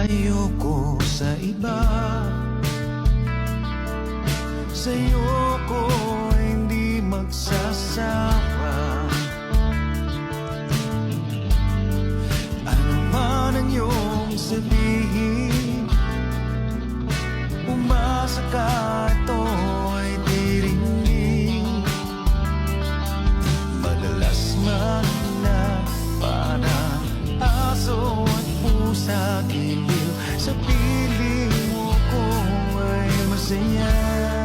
Ayoko sa iba, sa'yo ko hindi magsasawa. Ano man ang iyong sabihin, umasa ka, ito ay dirinig. Madalas mahina, parang aso at pusa, giliw sa piling mo ko ay masaya.